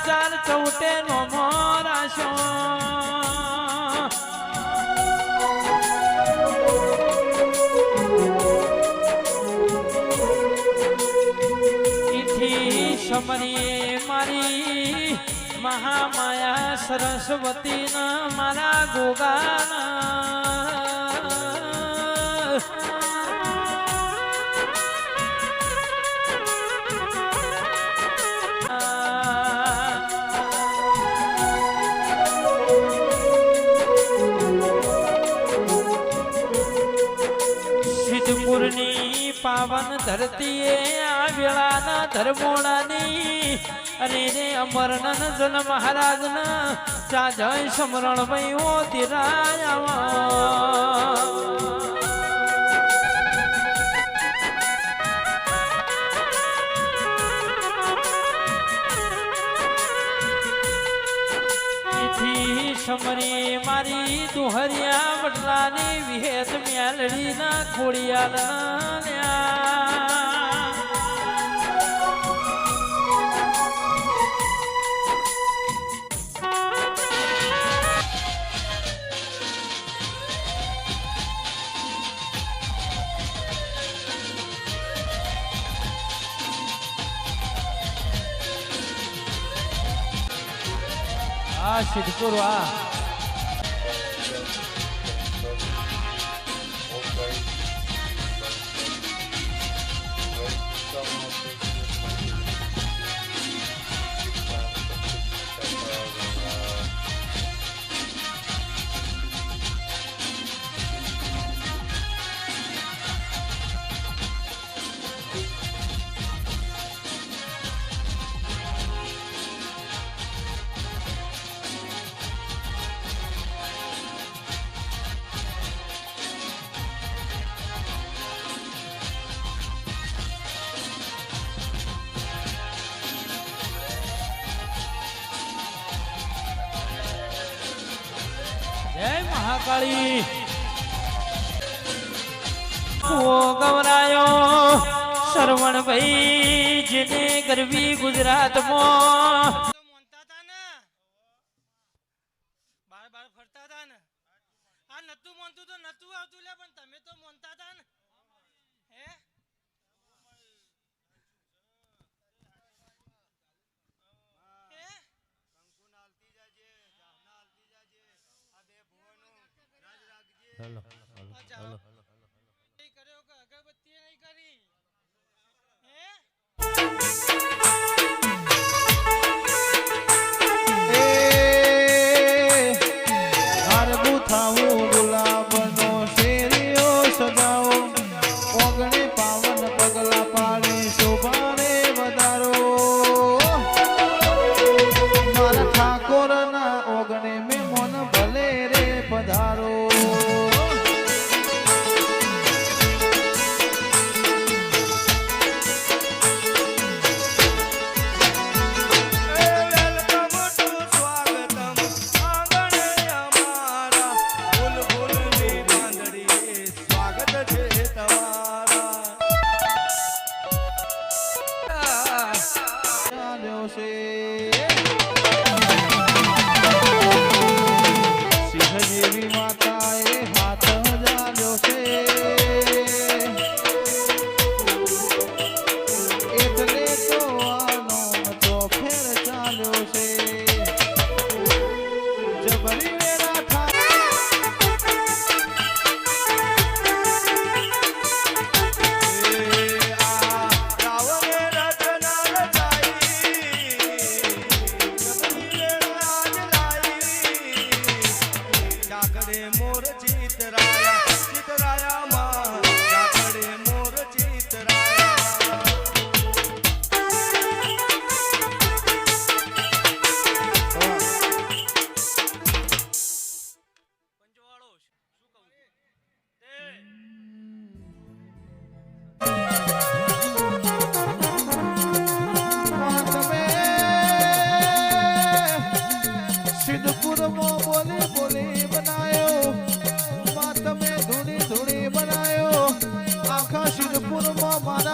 ચાર ચૌટે નો મોરાશો ઈથી સમરી મારી મહામાયા સરસ્વતી ના મારા ગોગાના સિદ્ધપુરની પાવન ધરતીએ આ વેળાના ધર્મોડાની અરે રે અમરનંદ જન મહારાજના ચા જય સમરણ વયો ધીરાયા સમરી મારી દુહરિયા વડલાની વિહેત મ્યાલડી ના ખોડિયાલ આ સિદ્ધપુર આ જય મહાકાળી ગવરાયો સરવણ ભાઈ જેને ગરવી ગુજરાતમાં બાર ફરતા હતા ને આ નતું મોનતું તો નતું આવતું લે પણ તમે તો મોનતા હતા ને હે હેલો હેલો કર્યો કે અગરબત્તી નહીં કરી હે હારબુ થાવું ગુલાબનો શેરીઓ સજાવો ઓગણે પાવન પગલા પાડે શોભાને વધારો મારા ઠાકોરના ઓગણે મેમોન ભલે રે પધારો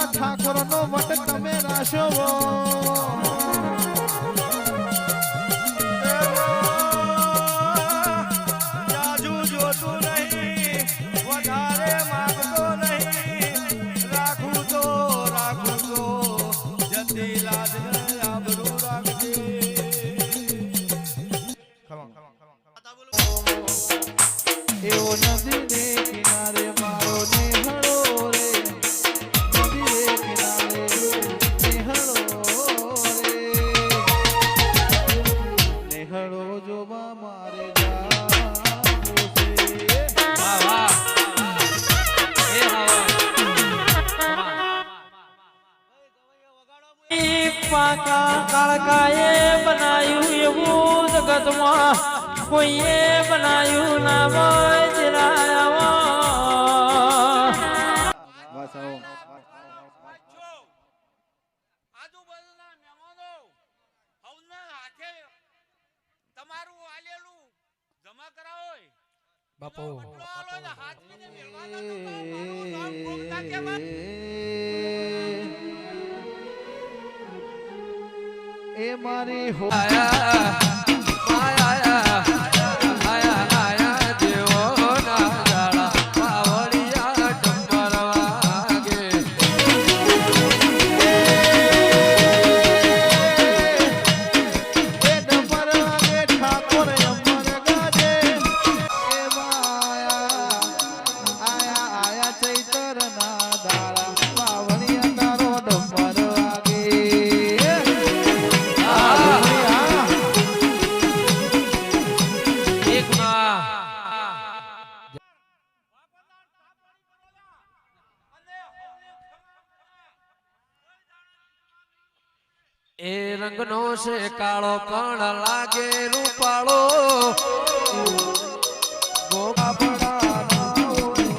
ઠાકોરનો વટ તમે રાશો કાળકાએ બનાયું એવું જગતમાં કોઈએ બનાયું ના હોય જિરાયા બસ આવો આજુબાજુના મહેમાનો હવના હાથે તમારું આલેલું જમા કરાવો બાપુ હાથ મને મેળવાના તો મારું નામ બોલતા કેવા એ મારી હો એ રંગનો છે કાળો પણ લાગે રૂપાળો ગોગા પડા ના હોય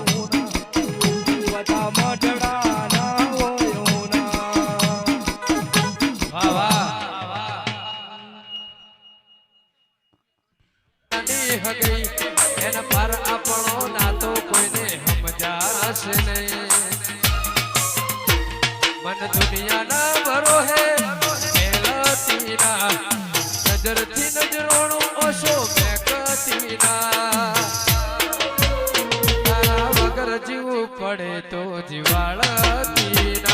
બધા મઢડા ના હોય વાહ વાહ હગઈ એના પર આપણો નાતો કોઈને સમજાશે નહીં મન દુનિયાના ભરો હે નજરથી નજરોનું ઓછો મેકતીના તારા વગર જીવવું પડે તો જીવાળતીના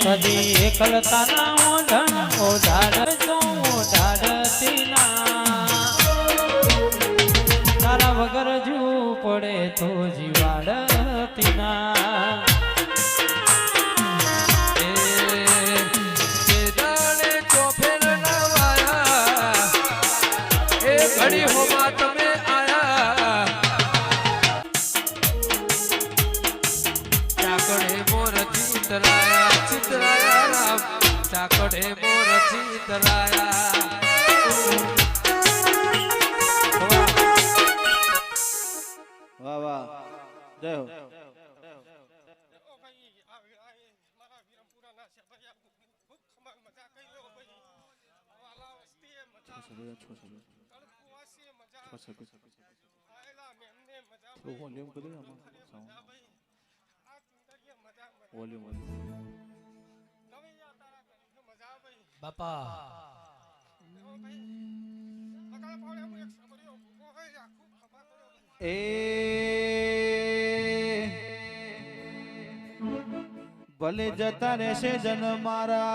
કદી એકલતા ના ઓઢણ ઓઢાડ તો ઓઢાડતી ના તારા વગર જીવવું પડે તો જીવાડતી ના ઘડી હોમાં તમે આયા ચાકડે મોર ચિતરાયા ચિતરાયા રામ ચાકડે મોર ચિતરાયા વાહ વાહ જય હો ઓ ભાઈ મારા વિરમપુરાના છે ભાઈ આ ખૂબ ખમાલ મજા કરી લો ભાઈ વાલા વસ્તીએ મજા કળકુવાસીએ મજા આયલા મેમને મજા તો વોલ્યુમ કરી દે આમાં મજા ભાઈ આ ચુંદરીએ મજા વોલ્યુમ નવી યા તારા કરી મજા ભાઈ બાપા ઓ ભાઈ મગા પાડે હું એક સાબરિયો ભૂકો હોય આ ખૂબ ખમા કર્યો એ ભલે જતા રહેશે જન મારા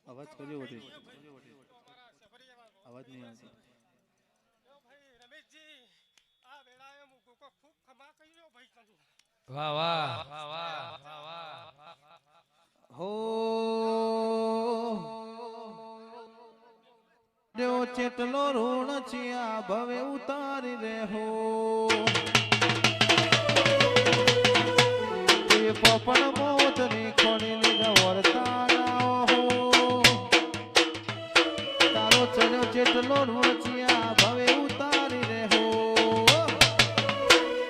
અવાજ કર્યો વધી અવાજ નહીં આવતો વાહ વાહ વાહ વાહ વાહ હો દેવ ચેટલો ઋણ ચિયા ભવે ઉતારી રે હો એ પોપણ મોતની ખોણી લીધા વર્તાના હો તારો ચડ્યો ચેટલો ઋણ ચિયા ભવે ઉતારી રે હો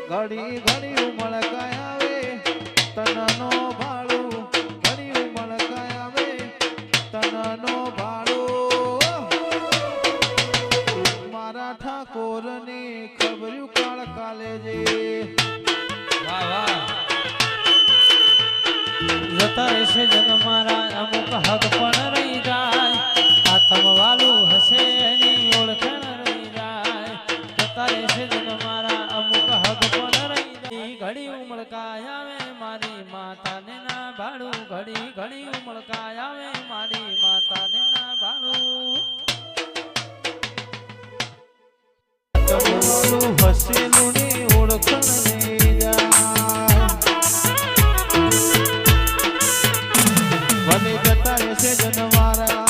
ઘડી ઘડી ઉમળકાય આવે તનનો ભાડું ઘડી ઉમળકાય આવે તનનો ભાડું મારા ઠાકોરની ખબર્યું કાળ કાલે જે વાહ વાહ જતા રહેશે જન મારા અમુક હક પણ રહી જાય આત્મ વાલું હશે એની ઓળખાણ રહી જાય જતા રહેશે જન મારા અમુક હક પણ રહી જાય ઘડી ઉમળકાય આવે મારી માતાને ના ભાડું ઘડી ઘડી ઉમળકાય આવે મારી માતાને ના ભાડું હસેલું ની ઓળખાણ નહીં જાય ભલે જતા રહેશે જન મારા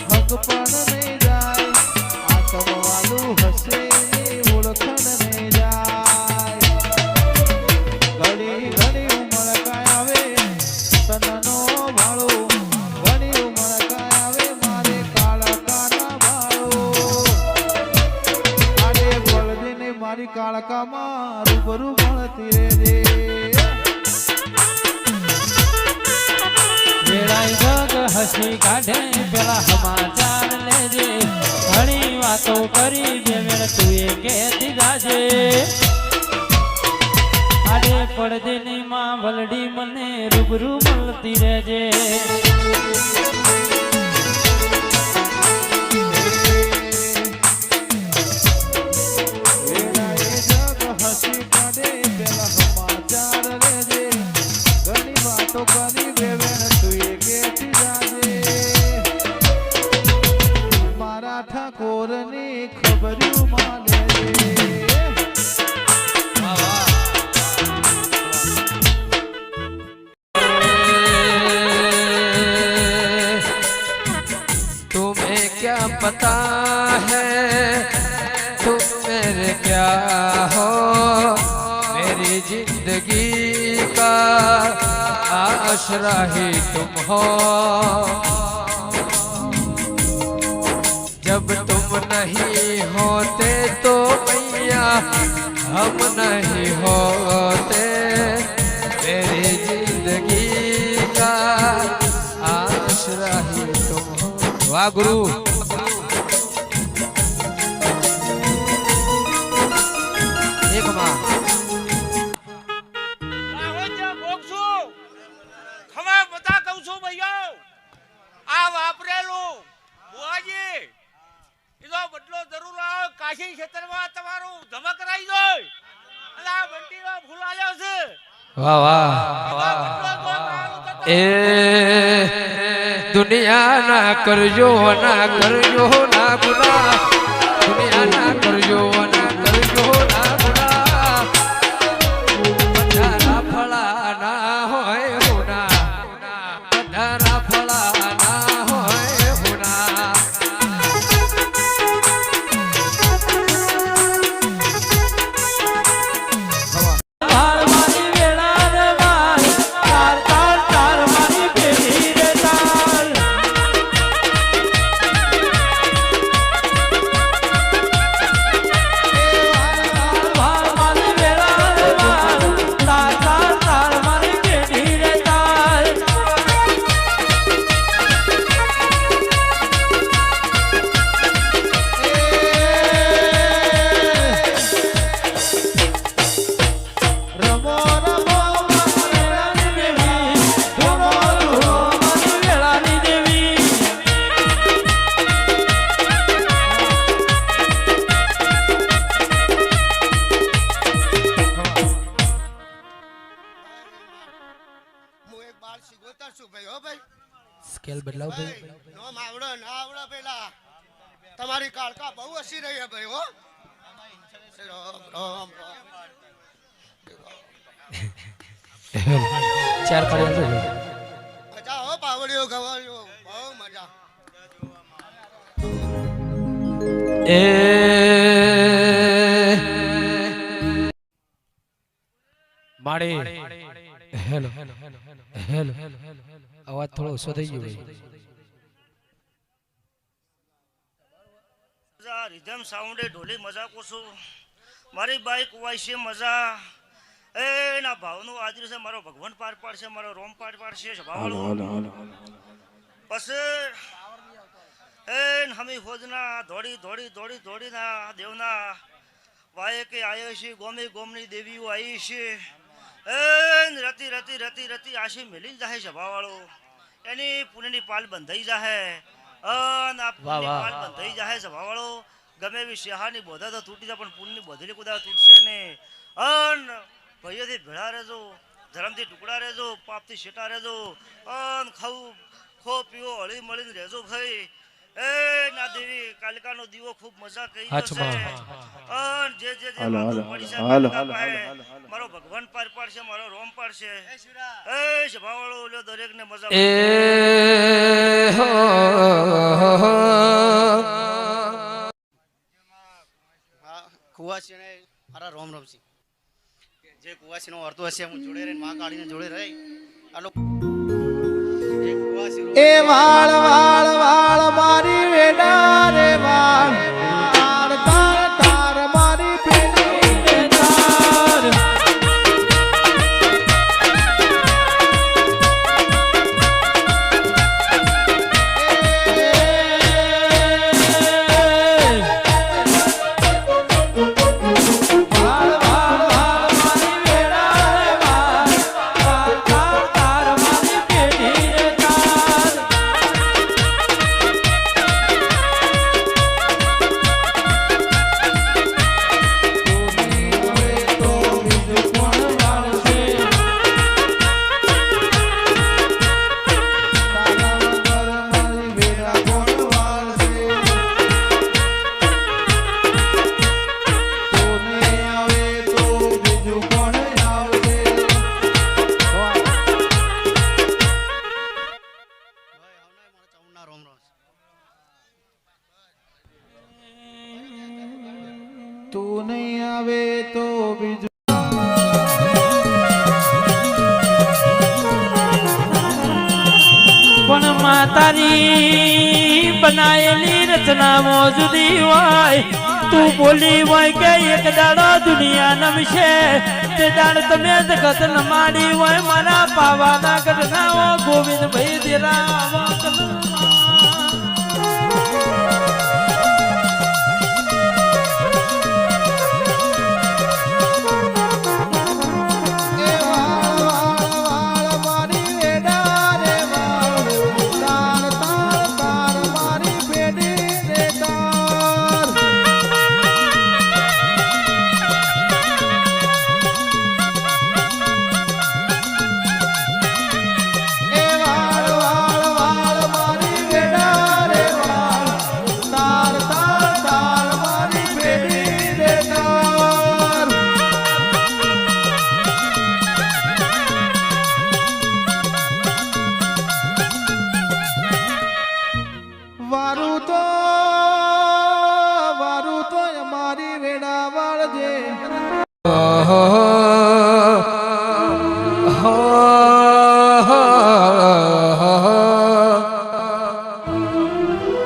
હક પણ નહીં જાય આત્મ વાલું હસે ની ઓળખાણ નહીં જાય મળતી રહેજે. વેળાઈ જગ હસી કાઢે પેલા સમાચાર લેજે ઘણી વાતો કરી બે વેળ તું એ કહેતી જાજે આડે પડદેની માં વલડી મને રૂબરૂ મળતી રહેજે વેળાએ જગ હસી કાઢે પેલા સમાચાર લેજે ઘણી વાતો કરી બેવેણ તું એ કહેતી જાજે મારા ઠાકોરની ખબર્યું માં લેજે. तुम्हें क्या पता है तुम मेरे क्या हो मेरी जिंदगी का आसरा ही तुम हो जब तुम नहीं होते तो मैया हम नहीं होते मेरी जिंदगी का आसरा ही तुम हो. वाह गुरु एक माँ ખમા બધા કહું છું ભૈયો આ વાપરેલું બુઆજી એનો બદલો જરૂર આવે કાશી ક્ષેત્રમાં તમારું ધમક રાઈ જોય અને આ બંટીનો ફૂલ આવ્યો છે वाह वाह ए दुनिया ना करजो ना गुना दुनिया ना करजो ना गुना पधारा फला ना होय गुना पधारा फला ना होय गुना તાર મારી વેળા રે વાર તાર તાર તાર મારી પેઢી રે તાર તાર મારી વેળા રે વાર તાર તાર તાર મારી પેઢી રે તાર રમો રમો વેળાની દેવી ધૂમો ધૂમો મારી વેળાની દેવી હું એક બાળ સિગોતર છું ભાઈ હો ભાઈ स्केल बदलाव भाई નો માવડો ના આવડો પેલા તમારી કાળકા બહુ હસી રહી હે ભાઈ હો રામ રામ चार कड़े મજા હો પાવડીઓ ગવાળીઓ બહુ મજા ए माड़े हेलो हेलो अवाज थोड़ो ओछो થઈ ગયો મજા રિધમ સાઉન્ડે ઢોલી મજા કોશું મારી બાઈક વાય છે મજા એ ના ભાવનું આદરી છે મારો ભગવાન પાર પાડશે મારો રોમ પાર પાડશે ભાવલો પછી એ હમી હોજના દોડી દોડી દોડી દોડીના દેવના વાય કે આયો છે ગોમી ગોમની દેવીઓ આવી છે એ રતી રતી રતી રતી આશી મેલી જાહે સભાવાળો એની પુણ્યની પાલ બંધાઈ જાહે અન આ પુણ્યની પાલ બંધાઈ જાહે સભાવાળો ગમે એવી શેહાની બોધા તો તૂટી જાય પણ પુણ્યની બોધેલી કુદા તૂટશે ને અન ભાઈઓથી ભેળા રહેજો ધર્મથી ટુકડા રહેજો પાપથી શેટા રહેજો અન ખાવું ખો પીવો હળી મળીને રહેજો ભાઈ એ ના દેવી કાલિકાનો દીવો ખૂબ મજા કરી હાચમાં. અન જે જે જે હાલો, વાતો હાલો, પડી છે હાલો, બધા હાલો, પાસે હાલો, હાલો. મારો ભગવાન પાર પાડશે મારો રોમ પાડશે એ સભાવાળો લ્યો દરેકને મજા ए हो હા કુવાસીને મારા રોમ રમસી જે કુવાસીનો અર્થ હશે હું જોડે રહીને માં કાઢીને જોડે રહી આલો એ કુવાસી એ વાળ વાળ વાળ મારી વેડા રે વાળ તાર તાર તાર મારી પેલી તાર માં તારી બનાયેલી રચના મોજુદી હોય તું બોલી હોય કે એક દાડો દુનિયા નમશે તે દાડ તમે જગત ન માડી હોય મારા પાવાના ઘટનાઓ ગોવિંદ ભાઈ દેરા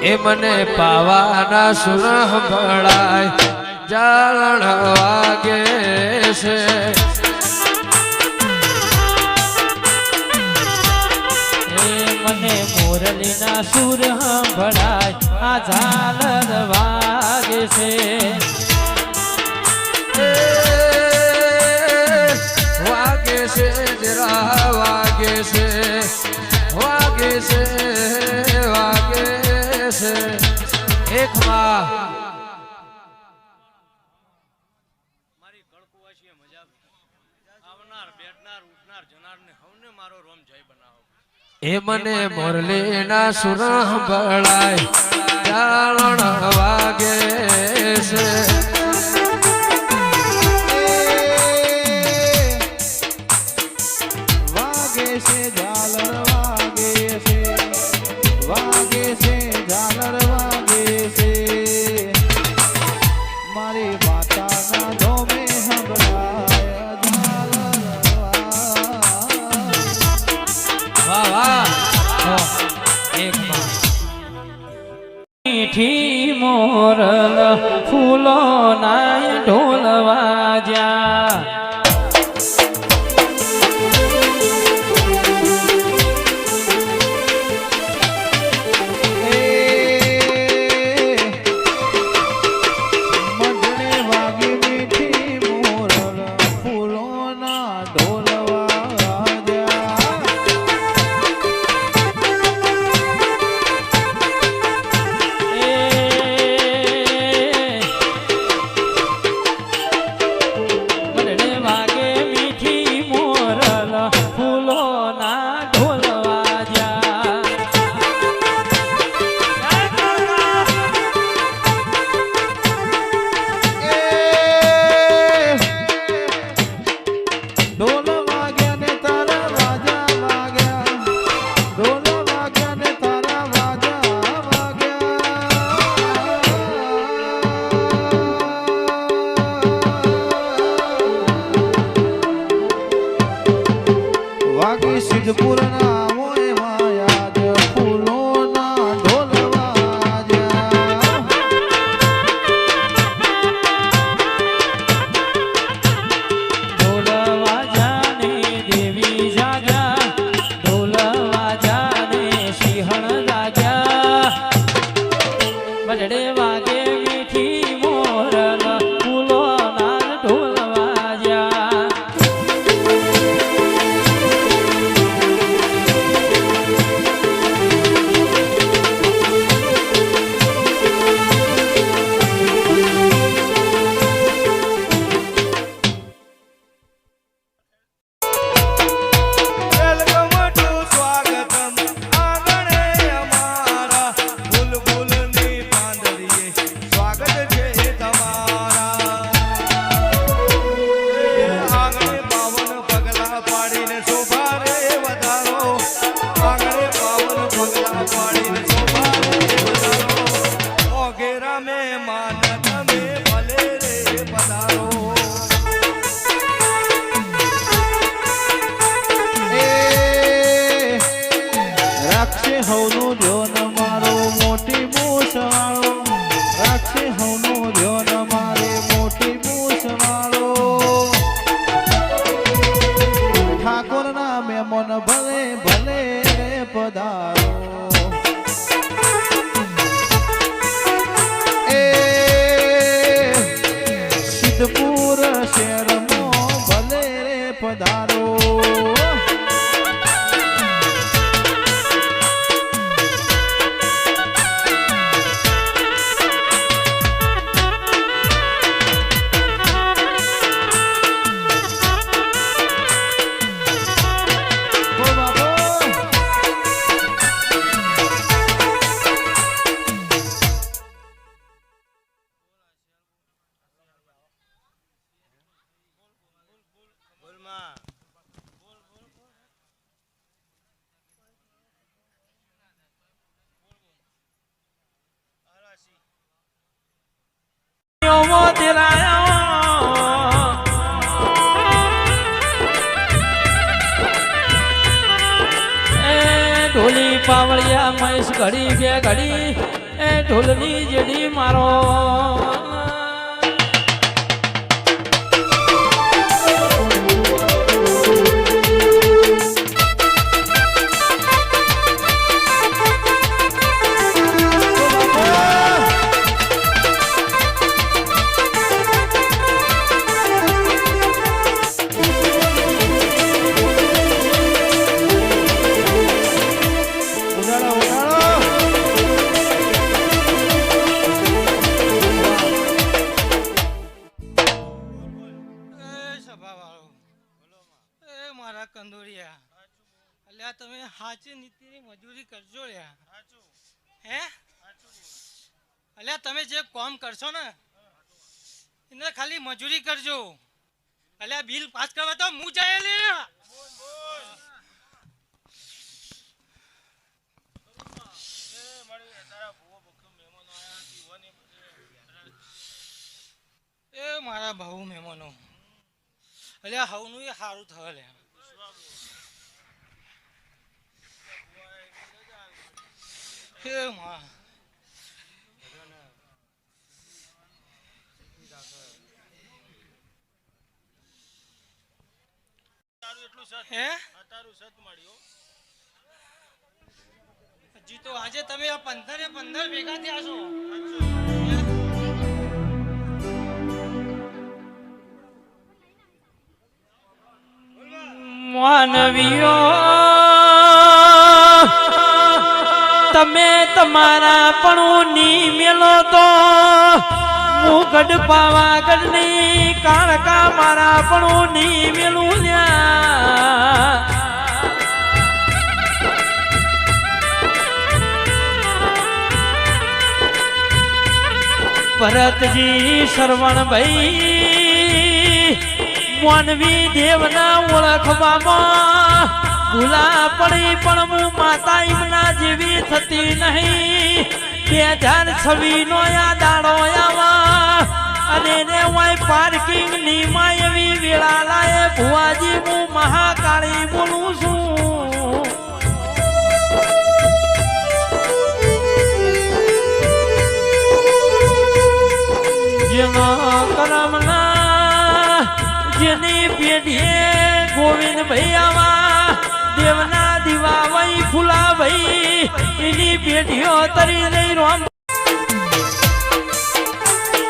એ મને પાવાના સુર સંભળાય જાણ વાગે છે મને મોરલીના સુર સંભળાય આ ઝાલર વાગે છે વાગે છે જરા વાગે છે વાગે છે વાગે છે એક માં મારી કળકુવાસીએ મજા આવનાર બેઠનાર ઉઠનાર જનાર ને હવને મારો રોમ જય બનાવો એ મને મોરલીના સુર સંભળાય જાણ વાગે છે મીઠી મોરલ ફૂલો ના ઢોલ વાજ્યા પધારો બોલમાં ઓવો દિલાયો એ ઢોલી પાવળિયા મહેશ ઘડી બે ઘડી એ ઢોલની જેડી મારો મારા કંદોરિયા અલ્યા તમે હાચી નીતિની મજૂરી કરજો લ્યા હે અલ્યા તમે જે કામ કરશો ને એને ખાલી મજૂરી કરજો અલ્યા બિલ પાસ કરવા તો હું જાય લ્યા એ મારા બહુ મહેમાનો અલ્યા હવનું એ સારું થવા લે હે માં હે હજી તો આજે તમે આ 15 ભેગા થયા છો માનવીઓ તમે તમારા પણ ની મેલો તો હું ગઢ પાવાગઢની કાળકા મારા પણ ની મેલું લ્યા ભરતજી શરવણભાઈ માનવી દેવના ઓળખવામાં ભૂલા પડી પણ હું માતા ઈમના જેવી થતી નહીં 2026 નો આ દાડો આવા અને ને વાય પાર્કિંગ ની માયવી વેળા લાયે ભુવાજી હું મહાકાળી બોલું છું જેનો કરમના જેની પેઢીએ ગોવિંદ ભાઈ આવા દેવના દીવા વઈ ફૂલા ભાઈ એની પેઢીઓ તરી રહી રોમ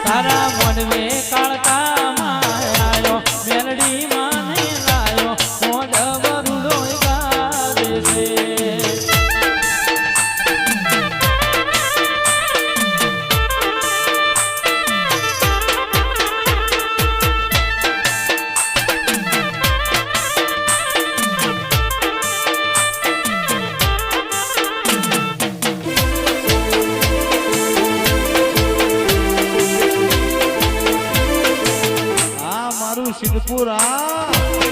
તારા મોડવે કાળકા માયો મેલડી માને લાયો મોઢ વરુડો ગાવે છે સિદ્ધપુર આ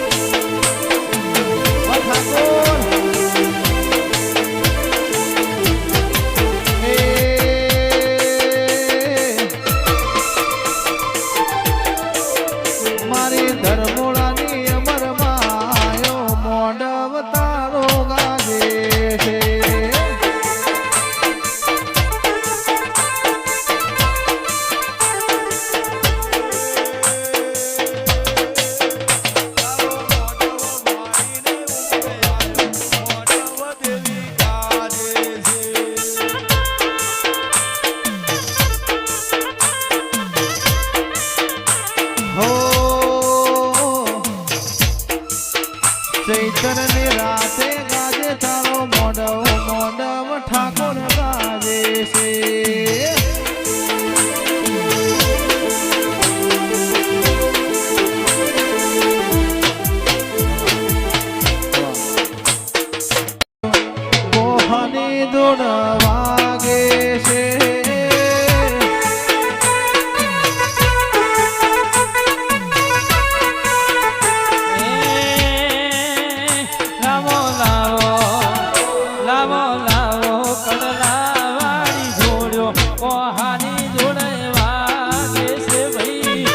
ચૈતરની રાતે ગાજે તારો મોડવ મોડવ ઠાકોર ગાજે છે મોહની ધૂન વાગે છે લાવો લાવો લાવો લાવો કડલા વાળી જોડ્યો કોહાની જોડે વાગે છે ભાઈ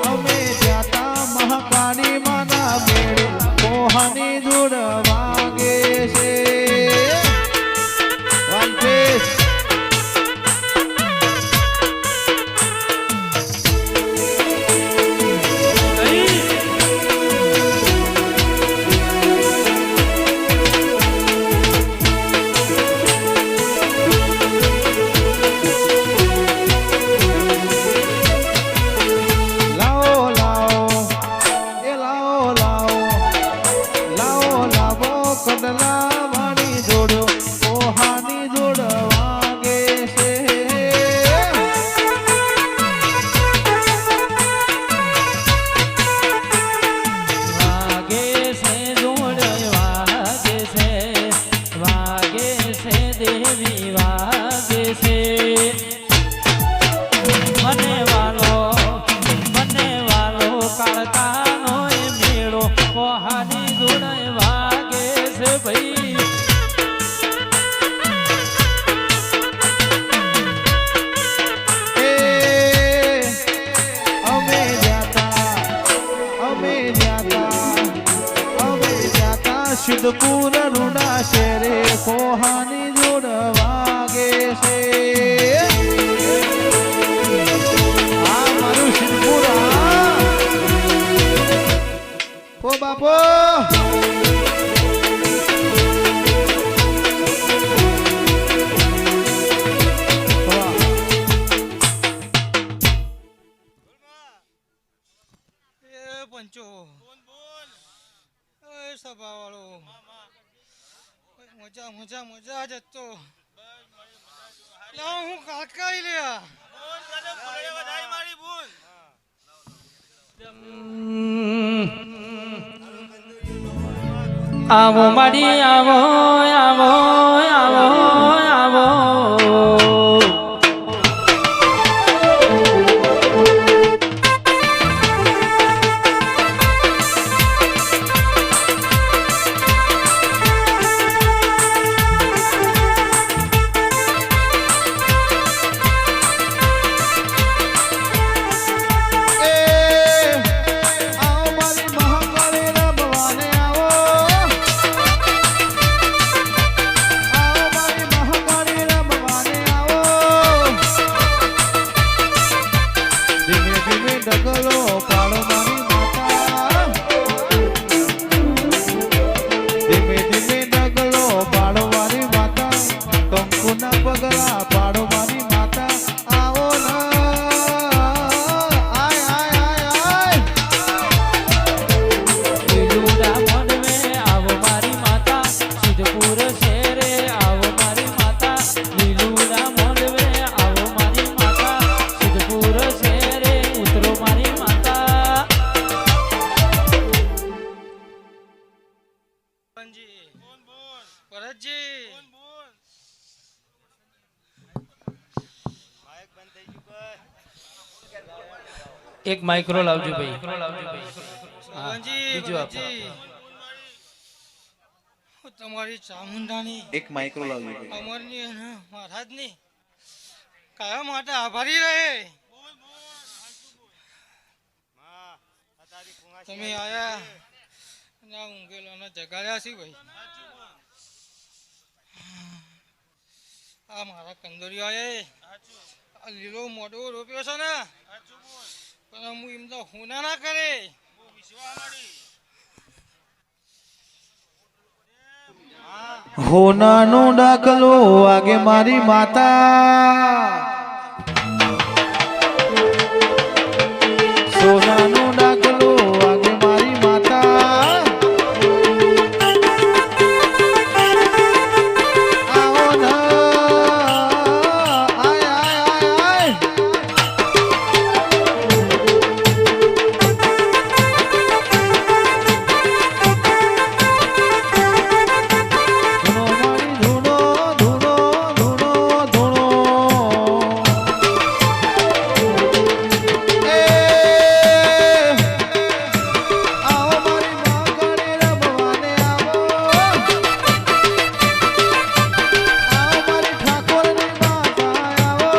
અમે જાતા મહાકાળી માના મેળે મોહની ધૂળ વાગે છે વાલકેશ લાવો લાવો એ લાવો લાવો લાવો લાવો કડલા વાળી જોડો કોહાની જોડ વાગે છે વાગે છે જોડ વાગે છે દેવી વાગે છે મને વાલો કાળકાનો એ મેળો કોહાની જોડ વાગે છે ભાઈ એ અમે જાતા સિદ્ધપુર રૂડા શેરે કોહાની જોડ વાગે છે આ મારું સિદ્ધપુર ઓ બાપો એ પંચો એ સભા વાળો મજા મજા મજા જ હતો લાવ હું કાટકાઈ લ્યા આવો મારી આવો આવો આવો આવો આવો મારી મહાકાળી રમવાને આવો મારી મહાકાળી રમવાને આવો ધીમે ધીમે ડગલો પાડો મારી માતા ધીમે ધીમે ડગલો પાડો મારી માતા કંકુના પગલા પાડો મારી માતા આવો ના આય આય આય આય લીલુડા મોનવે આવો મારી માતા સિદ્ધપુર શેરે આવો મારી માતા લીલુડા મોનવે આવો મારી માતા સિદ્ધપુર શેરે ઉતરો મારી માતા ભરતજી એક માઇક્રો લાવજો ભાઈ ભગવાનજી, બીજું આપો. ભગવાનજી. હું તમારી ચામુંડાની એક માઇક્રો લાવજો અમરની અને મહારાજની કયા માટે આભારી રહે તમે આયા ના ઊંઘેલો ને જગાડ્યા છે ભાઈ આ મારા કંદોરીઓ આ લીલો મોઢો રોપ્યો છે ને પણ હું એમ તો હોના ના કરે હોનાનો ડાકલો વાગે મારી માતા સોનાનો ડાકલો વાગે મારી માતા આવો ના આય આય આય ધૂનો ધૂનો ધૂનો ધૂનો એ આવો મારી માગણે રમવાને આવો મારી ઠાકોરની માતા આવો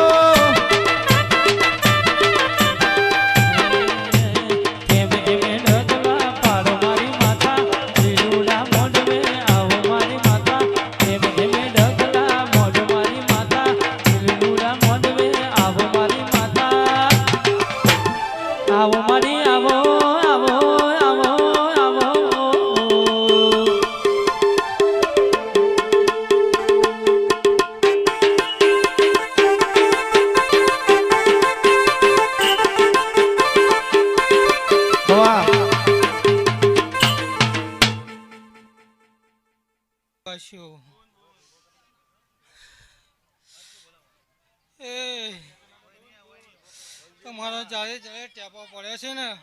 કેમ કેમે ડગલા પાડો મારી માતા લીલુડા મોઢવે આવો મારી માતા કેમ કેમે ડગલા મોઢ મારી માતા લીલુડા મોઢવે આવો મારી માતા આવો મારી આવો આવો આવો આવો વાહ પાછું એ તમારા જારે જારે ટેપો પડ્યો છે ને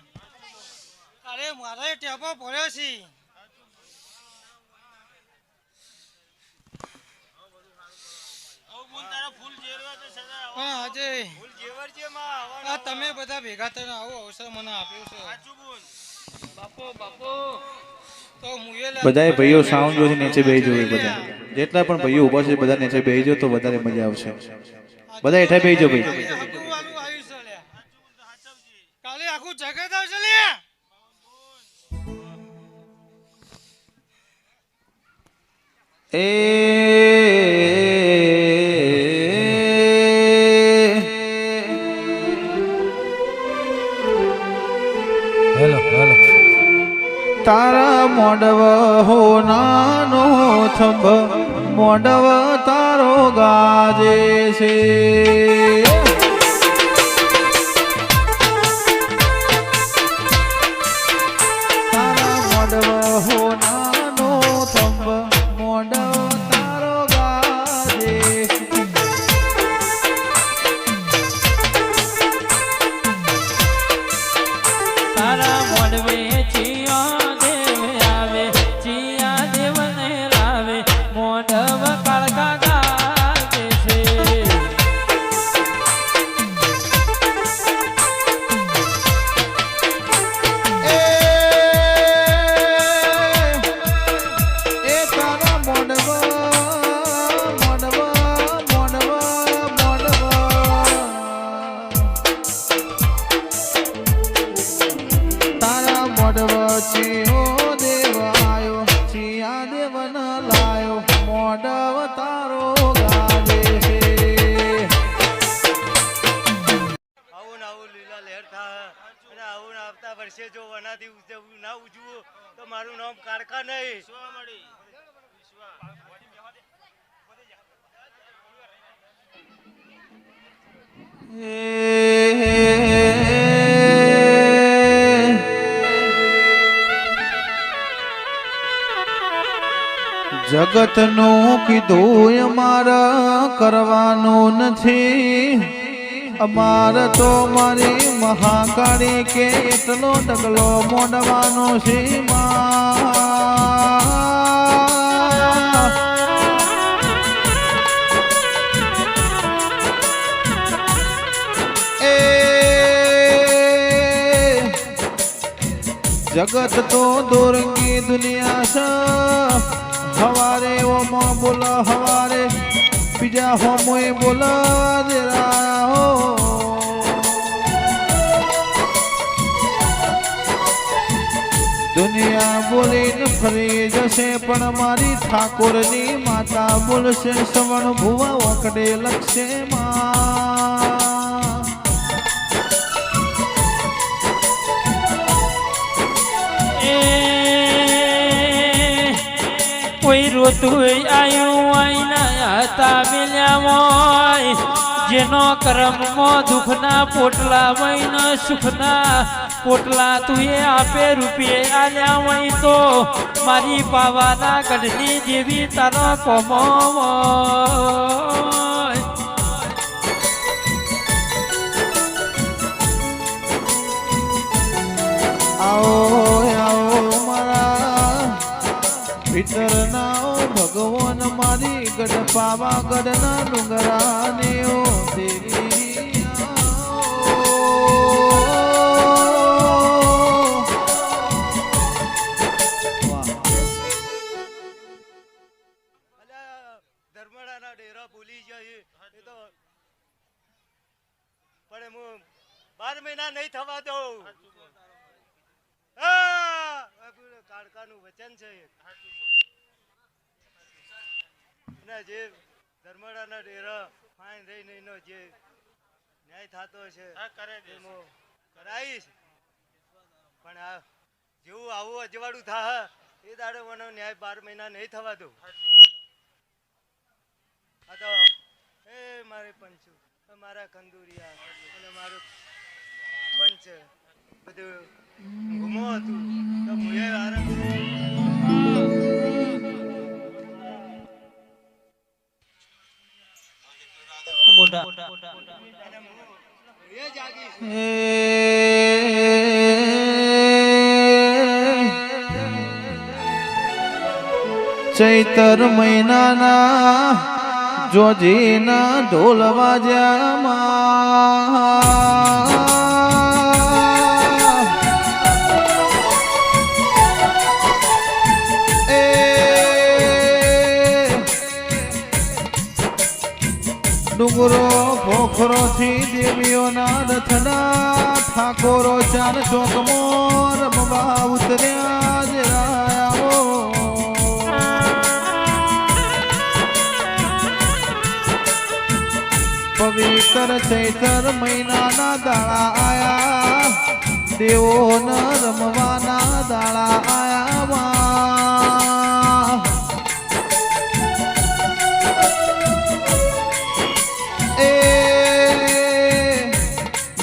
અરે મારા ટેપો પડ્યો છે પણ આજે આ તમે બધા ભેગા થઈને આવો અવસર મને આપ્યો છે તો હું એ બધાએ ભાઈઓ સાઉન્ડ જોથી નીચે બેહી જવું બધા જેટલા પણ ભાઈઓ ઊભા છે બધા નીચે બેહી જાઓ તો વધારે મજા આવશે બધા હેઠા બેહી જાઓ ભાઈ આખું વાલું આવ્યું છે લ્યા. કાલે આખું જગત આવશે લ્યા. હેલો હેલો તારા મોડવ હો નાનો થંભ મોડવ તારો ગાજે છે તારા મોડવ હો નાનો થંભ મોડવ તારો ગાજે છે તારા મોઢવે ચિયા દેવ આવે ચિયા દેવને લાવે મોઢવ કાળકા ગાજે છે એ તારા મોડવ મોડવ મોડવ મોડવ તારા મોડવ ચિયો દેવ આયો ચિયા દેવન લાયો મોડવ તારો ગાજે છે આવું ને આવું લીલા લહેર થાય અને આવું ને આવતા વર્ષે જો વનાથી ઉજવું ના ઉજવું તો મારું નામ કારકા નહીં જગતનું કીધું અમારા કરવાનું નથી અમારે તો મારી મહાકાળી કે એટલો ડગલો મોડવાનો છે માં. એ જગત તો દોરંગી દુનિયા છે હવારે ઓમાં બોલો હવારે બીજા હોમોએ બોલો જરા હો દુનિયા બોલીને ફરી જશે પણ મારી ઠાકોરની માતા બોલશે સવણ ભુવા વકડે લખશે માં. કોઈ રોતું આયું આઈના હતા મેલ્યા હોય જેનો કર્મમાં દુઃખના પોટલા વહીને સુખના પોટલા તું એ આપે રૂપિયે આલ્યા હોય તો મારી પાવાના ગઢની દેવી તારો કોમો આવો આવો મારા ભીતરના ભગવાન મારી ગઢ પાવા ગઢના ડુંગરાને ઓ દેવી અલ્યા ધર્મડાના ડેરા ભૂલી જાય એ તો પણ હું 12 મહિના નહીં થવા દઉં કાળકાનું વચન છે અને જે ધર્મડાના ડેરા ફાઈન રહીને એનો જે ન્યાય થતો છે એ હું કરાવીશ પણ આ જેવું આવું અજવાળું થાય એ દાડે મને ન્યાય 12 મહિના નહીં થવા દઉં આ તો એ મારે પંચુ મારા કંદુરિયા અને મારું પંચ બધું ગુમો હતું તો મુએ ચૈતર મહિનાના જોજીના ઢોલ વાજ્યામાં ડુંગરો પોખરો થી દેવીઓના રથના ઠાકોરો ચાર ચોકમાં રમવા ઉતર્યા જરાવો પવિત્ર ચૈતર મહિનાના દાડા આયા દેવોના રમવાના દાડા આયા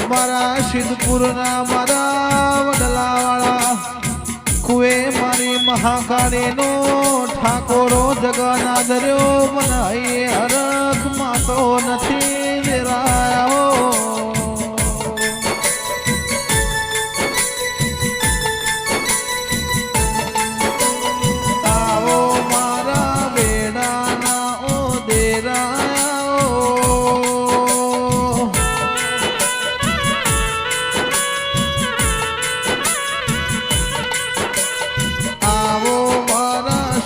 મારા સિદ્ધપુરના મારા વડલાવાળા કુએ મારી મહાકાળીનો ઠાકોરો જગના દર્યો બનાવીએ હરખ માતો નથી દેરાયો આવો મારા બેડાના ઓ દેરાયો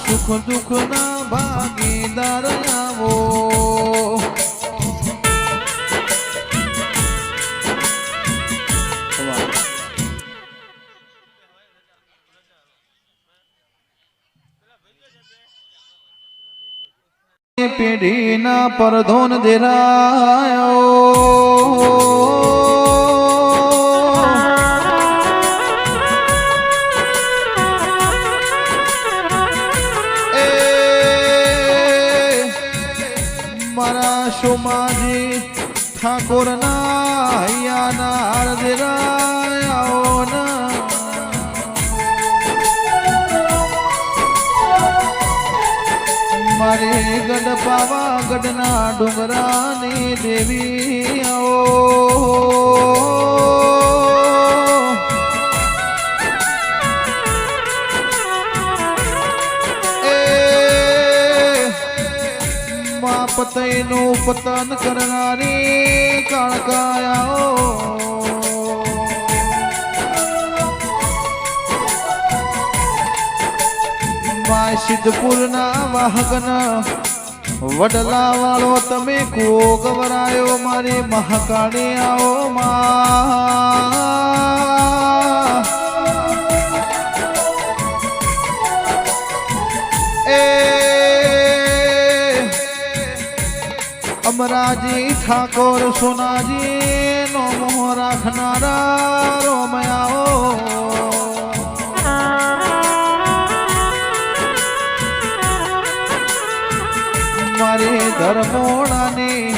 સુખ દુઃખ ના ભાગીદાર આવો પેઢીના પરધોન દેરાયો સોમાજી ઠાકોરના હૈયાના હરદેરાયાઓના મારે ગઢ પાવા ગઢના ડુંગરાની દેવી પતઈનું પતન કરનારી કાળકાયાઓ સિદ્ધપુરના વાહકના વડલા વાળો તમે કુઓ ગવરાયો મારી મહાકાળી આવો માં અમરાજી ઠાકોર સોનાજી નો મોહ રાખનારા રોમયાઓ મારી ધર્મોણાની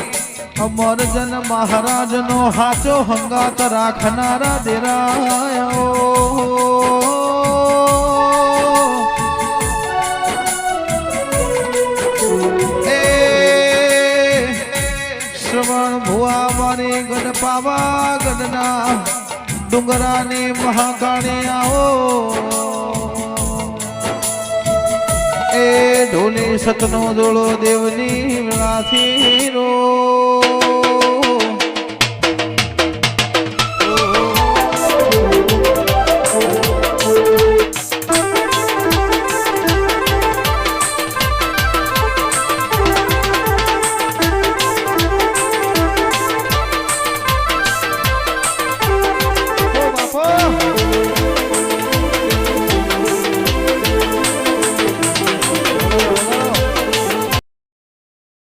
અમરજન મહારાજનો હાચો હંગાત રાખનારા દેરાયો શ્રવણ ભુવા મારી ગઢ પાવા ગઢના ડુંગરાની મહાકાળિયાઓ એ ઢોલી સતનો દોળો દેવની વેળાથી રો